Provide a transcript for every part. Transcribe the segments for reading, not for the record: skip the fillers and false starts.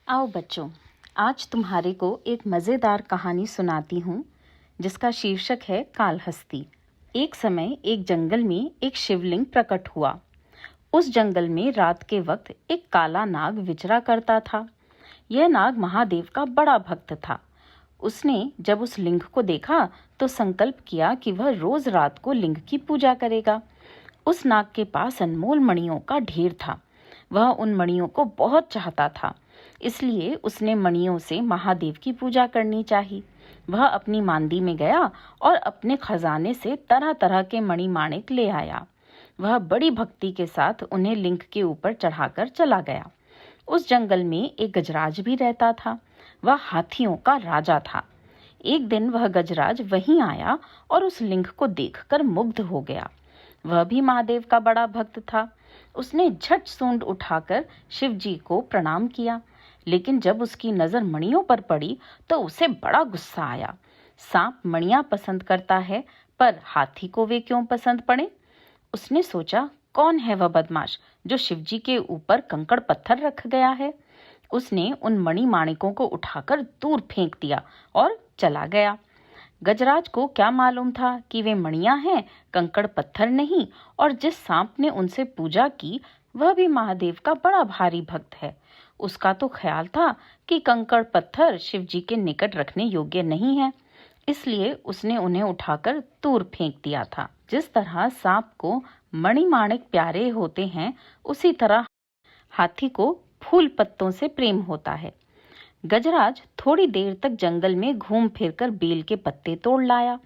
आओ बच्चों, आज तुम्हारे को एक मज़ेदार कहानी सुनाती हूँ जिसका शीर्षक है कालहस्ती। एक समय एक जंगल में एक शिवलिंग प्रकट हुआ। उस जंगल में रात के वक्त एक काला नाग विचरा करता था। यह नाग महादेव का बड़ा भक्त था। उसने जब उस लिंग को देखा तो संकल्प किया कि वह रोज रात को लिंग की पूजा करेगा। उस नाग के पास अनमोल मणियों का ढेर था। वह उन मणियों को बहुत चाहता था, इसलिए उसने मणियों से महादेव की पूजा करनी चाहिए। वह अपनी मांदी में गया और अपने खजाने से तरह तरह के मणि माणिक ले आया। वह बड़ी भक्ति के साथ उन्हें लिंग के ऊपर चढ़ाकर चला गया। उस जंगल में एक गजराज भी रहता था। वह हाथियों का राजा था। एक दिन वह गजराज वहीं आया और उस लिंग को देखकर मुग्ध हो गया। वह भी महादेव का बड़ा भक्त था। उसने झट सूंड उठाकर शिव जी को प्रणाम किया, लेकिन जब उसकी नजर मणियों पर पड़ी तो उसे बड़ा गुस्सा आया। सांप मणियां पसंद करता है, पर हाथी को वे क्यों पसंद पड़े? उसने सोचा, कौन है वह बदमाश जो शिव जी के ऊपर कंकड़ पत्थर रख गया है। उसने उन मणि माणिकों को उठाकर दूर फेंक दिया और चला गया। गजराज को क्या मालूम था कि वे मणियां हैं, कंकड़ पत्थर नहीं, और जिस सांप ने उनसे पूजा की वह भी महादेव का बड़ा भारी भक्त है। उसका तो ख्याल था कि कंकड़ पत्थर शिव जी के निकट रखने योग्य नहीं है, इसलिए उसने उन्हें उठाकर दूर फेंक दिया था। जिस तरह सांप को मणिमाणिक प्यारे होते हैं, उसी तरह हाथी को फूल पत्तों से प्रेम होता है। गजराज थोड़ी देर तक जंगल में घूम फिरकर बेल के पत्ते तोड़ लाया,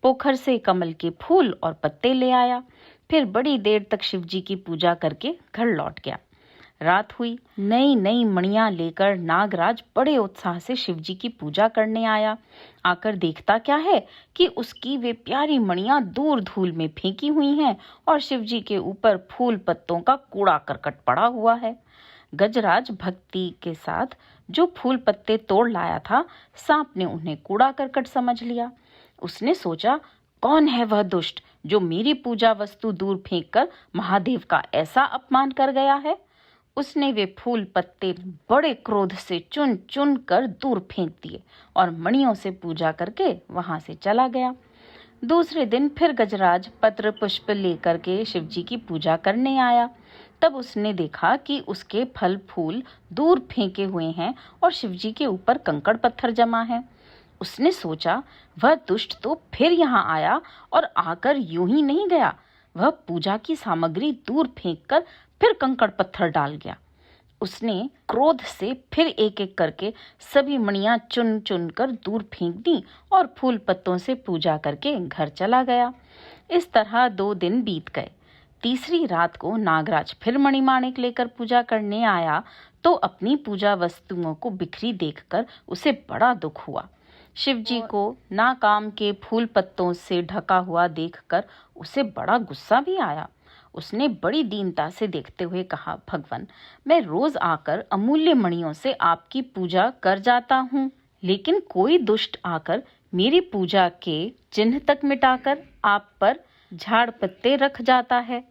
पोखर से कमल के फूल और पत्ते ले आया, फिर बड़ी देर तक शिव जी की पूजा करके घर लौट गया। रात हुई। नई नई मणियां लेकर नागराज बड़े उत्साह से शिव जी की पूजा करने आया। आकर देखता क्या है कि उसकी वे प्यारी मणियां दूर धूल में फेंकी हुई हैं और शिव जी के ऊपर फूल पत्तों का कूड़ा करकट पड़ा हुआ है। गजराज भक्ति के साथ जो फूल पत्ते तोड़ लाया था, सांप ने उन्हें कूड़ा करकट समझ लिया। उसने सोचा, कौन है वह दुष्ट जो मेरी पूजा वस्तु दूर फेंककर महादेव का ऐसा अपमान कर गया है। उसने वे फूल पत्ते बड़े क्रोध से चुन चुन कर दूर फेंक दिए और मणियों से पूजा करके वहां से चला गया। दूसरे दिन फिर गजराज पत्र पुष्प लेकर के शिव जी की पूजा करने आया। तब उसने देखा कि उसके फल फूल दूर फेंके हुए हैं और शिव जी के ऊपर कंकड़ पत्थर जमा है। उसने सोचा, वह दुष्ट तो फिर यहाँ आया और आकर यूं ही नहीं गया, वह पूजा की सामग्री दूर फेंककर फिर कंकड़ पत्थर डाल गया। उसने क्रोध से फिर एक एक करके सभी मणियां चुन चुन कर दूर फेंक दी और फूल पत्तों से पूजा करके घर चला गया। इस तरह 2 दिन बीत गए। तीसरी रात को नागराज फिर मणिमाणिक लेकर पूजा करने आया तो अपनी पूजा वस्तुओं को बिखरी देखकर उसे बड़ा दुख हुआ। शिव जी को नाकाम के फूल पत्तों से ढका हुआ देखकर उसे बड़ा गुस्सा भी आया। उसने बड़ी दीनता से देखते हुए कहा, भगवान, मैं रोज आकर अमूल्य मणियों से आपकी पूजा कर जाता हूँ, लेकिन कोई दुष्ट आकर मेरी पूजा के चिन्ह तक मिटाकर आप पर झाड़ पत्ते रख जाता है।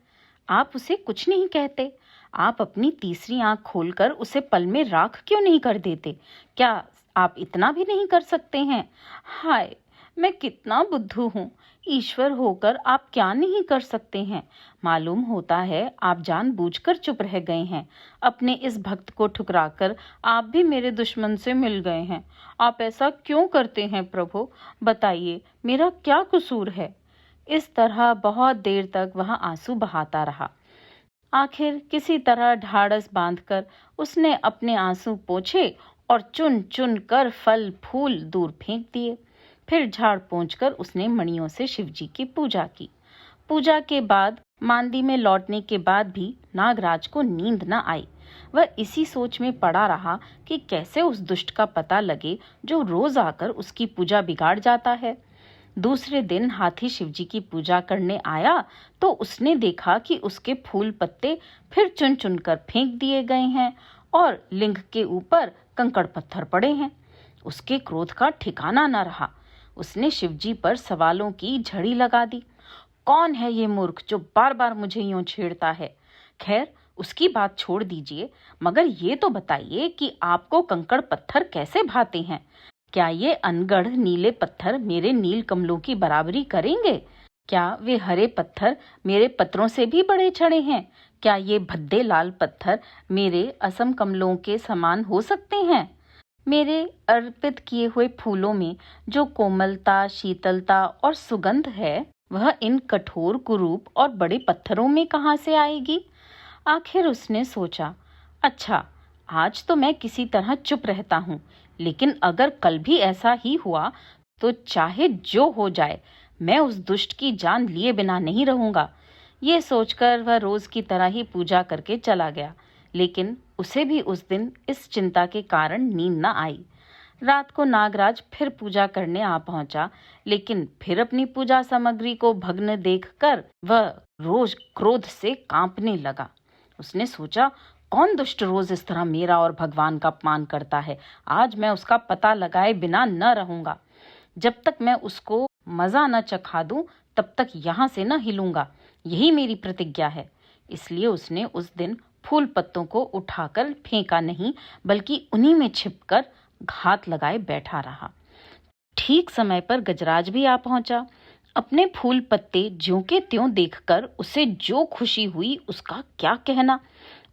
आप उसे कुछ नहीं कहते। आप अपनी तीसरी आंख खोलकर उसे पल में राख क्यों नहीं कर देते? क्या आप इतना भी नहीं कर सकते हैं? हाय, मैं कितना बुद्धू हूँ। ईश्वर होकर आप क्या नहीं कर सकते हैं? मालूम होता है आप जानबूझकर चुप रह गए हैं। अपने इस भक्त को ठुकराकर आप भी मेरे दुश्मन से मिल गए हैं। आप ऐसा क्यों करते हैं प्रभु? बताइए, मेरा क्या कसूर है? इस तरह बहुत देर तक वह आंसू बहाता रहा। आखिर किसी तरह ढाढ़स बांधकर उसने अपने आंसू पोंछे और चुन चुन कर फल फूल दूर फेंक दिए। फिर झाड़ पोंछकर उसने मणियों से शिव जी की पूजा की। पूजा के बाद मांदी में लौटने के बाद भी नागराज को नींद न आई। वह इसी सोच में पड़ा रहा कि कैसे उस दुष्ट का पता लगे जो रोज आकर उसकी पूजा बिगाड़ जाता है। दूसरे दिन हाथी शिव जी की पूजा करने आया तो उसने देखा कि उसके फूल पत्ते फिर चुन चुन कर फेंक दिए गए हैं और लिंग के ऊपर कंकड़ पत्थर पड़े हैं। उसके क्रोध का ठिकाना न रहा। उसने शिव जी पर सवालों की झड़ी लगा दी। कौन है ये मूर्ख जो बार बार मुझे यूं छेड़ता है? खैर, उसकी बात छोड़ दीजिए, मगर ये तो बताइए कि आपको कंकड़ पत्थर कैसे भाते हैं? क्या ये अनगढ़ नीले पत्थर मेरे नील कमलों की बराबरी करेंगे? क्या वे हरे पत्थर मेरे पत्रों से भी बड़े चढ़े हैं? क्या ये भद्दे लाल पत्थर मेरे असम कमलों के समान हो सकते हैं? मेरे अर्पित किए हुए फूलों में जो कोमलता, शीतलता और सुगंध है, वह इन कठोर कुरूप और बड़े पत्थरों में कहाँ से आएगी? आखिर उसने सोचा, अच्छा, आज तो मैं किसी तरह चुप रहता हूँ, लेकिन अगर कल भी ऐसा ही हुआ तो चाहे जो हो जाए, मैं उस दुष्ट की जान लिए बिना नहीं रहूंगा। ये सोचकर वह रोज की तरह ही पूजा करके चला गया, लेकिन उसे भी उस दिन इस चिंता के कारण नींद न आई। रात को नागराज फिर पूजा करने आ पहुंचा, लेकिन फिर अपनी पूजा सामग्री को भग्न देखकर वह रोज क्रोध से कांपने लगा। उसने सोचा, कौन दुष्ट रोज इस तरह मेरा और भगवान का अपमान करता है? आज मैं उसका पता लगाए बिना न रहूंगा। जब तक मैं उसको मजा न चखा दूं, तब तक यहाँ से न हिलूंगा। यही मेरी प्रतिज्ञा है। इसलिए उसने उस दिन फूल पत्तों को उठाकर फेंका नहीं, बल्कि उन्हीं में छिपकर घात लगाए बैठा रहा। ठीक समय पर गजराज भी आ पहुंचा। अपने फूल पत्ते ज्यों के त्यों देखकर उसे जो खुशी हुई उसका क्या कहना।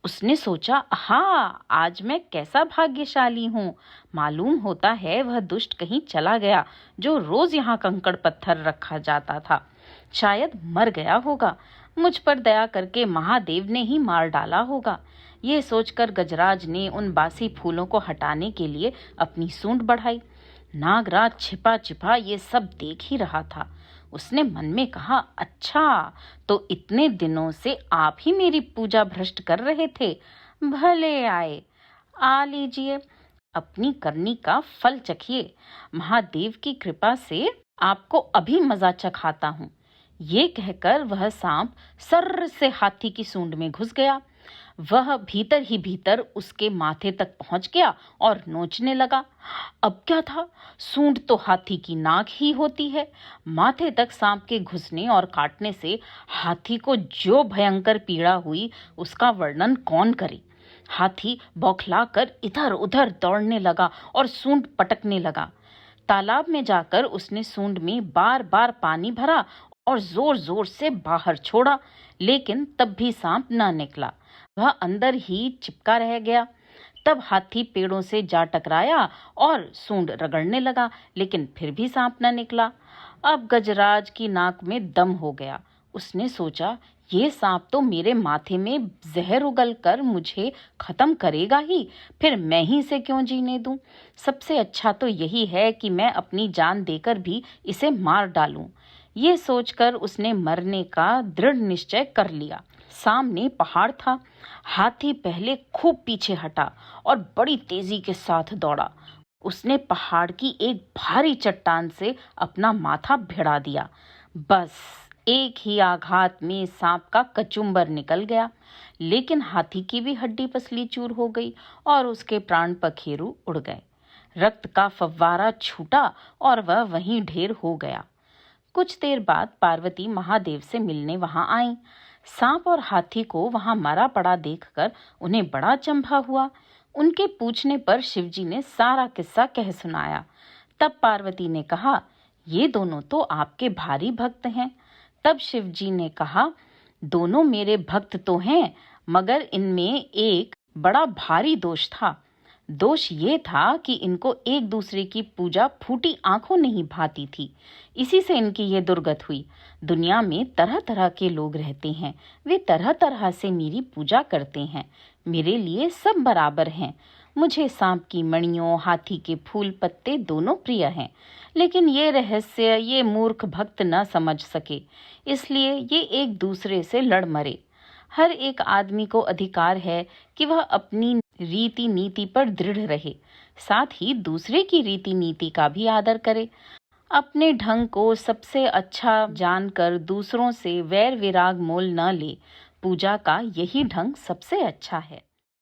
उसने सोचा, हाँ, आज मैं कैसा भाग्यशाली हूँ। मालूम होता है वह दुष्ट कहीं चला गया जो रोज यहाँ कंकड़ पत्थर रखा जाता था। शायद मर गया होगा। मुझ पर दया करके महादेव ने ही मार डाला होगा। ये सोचकर गजराज ने उन बासी फूलों को हटाने के लिए अपनी सूंड बढ़ाई। नागराज छिपा छिपा ये सब देख ही रहा था। उसने मन में कहा, अच्छा, तो इतने दिनों से आप ही मेरी पूजा भ्रष्ट कर रहे थे। भले आए, आ लीजिए, अपनी करनी का फल चखिए। महादेव की कृपा से आपको अभी मजा चखाता हूँ। ये कहकर वह सांप सर्र से हाथी की सूंड में घुस गया। वह भीतर ही भीतर उसके माथे तक पहुंच गया और नोचने लगा। अब क्या था, सूंड तो हाथी की नाक ही होती है। माथे तक सांप के घुसने और काटने से हाथी को जो भयंकर पीड़ा हुई उसका वर्णन कौन करे। हाथी बौखलाकर इधर उधर दौड़ने लगा और सूंड पटकने लगा। तालाब में जाकर उसने सूंड में बार बार पानी भरा और जोर जोर से बाहर छोड़ा, लेकिन तब भी सांप न निकला। वह अंदर ही चिपका रह गया। तब हाथी पेड़ों से जा टकराया और सूंड रगड़ने लगा, लेकिन फिर भी सांप न निकला। अब गजराज की नाक में दम हो गया। उसने सोचा, ये सांप तो मेरे माथे में जहर उगल कर मुझे खत्म करेगा ही, फिर मैं ही इसे क्यों जीने दूं? सबसे अच्छा तो यही है कि मैं अपनी जान देकर भी इसे मार डालूं। ये सोचकर उसने मरने का दृढ़ निश्चय कर लिया। सामने पहाड़ था। हाथी पहले खूब पीछे हटा और बड़ी तेजी के साथ दौड़ा। उसने पहाड़ की एक भारी चट्टान से अपना माथा भिड़ा दिया। बस एक ही आघात में सांप का कचुम्बर निकल गया, लेकिन हाथी की भी हड्डी पसली चूर हो गई और उसके प्राण पखेरु उड़ गए। रक्त का फव्वारा छूटा और वह वहीं ढेर हो गया। कुछ देर बाद पार्वती महादेव से मिलने वहां आई। सांप और हाथी को वहां मरा पड़ा देखकर उन्हें बड़ा अचंभा हुआ। उनके पूछने पर शिवजी ने सारा किस्सा कह सुनाया। तब पार्वती ने कहा, ये दोनों तो आपके भारी भक्त हैं। तब शिवजी ने कहा, दोनों मेरे भक्त तो हैं, मगर इनमें एक बड़ा भारी दोष था। दोष ये था कि इनको एक दूसरे की पूजा फूटी आंखों नहीं भाती थी। इसी से इनकी ये दुर्गत हुई। दुनिया में तरह तरह के लोग रहते हैं, वे तरह तरह से मेरी पूजा करते हैं। मेरे लिए सब बराबर हैं। मुझे सांप की मणियों, हाथी के फूल पत्ते दोनों प्रिय हैं, लेकिन ये रहस्य ये मूर्ख भक्त न समझ सके, इसलिए ये एक दूसरे से लड़ मरे। हर एक आदमी को अधिकार है कि वह अपनी रीति नीति पर दृढ़ रहे, साथ ही दूसरे की रीति नीति का भी आदर करे। अपने ढंग को सबसे अच्छा जानकर दूसरों से वैर विराग मोल न ले। पूजा का यही ढंग सबसे अच्छा है।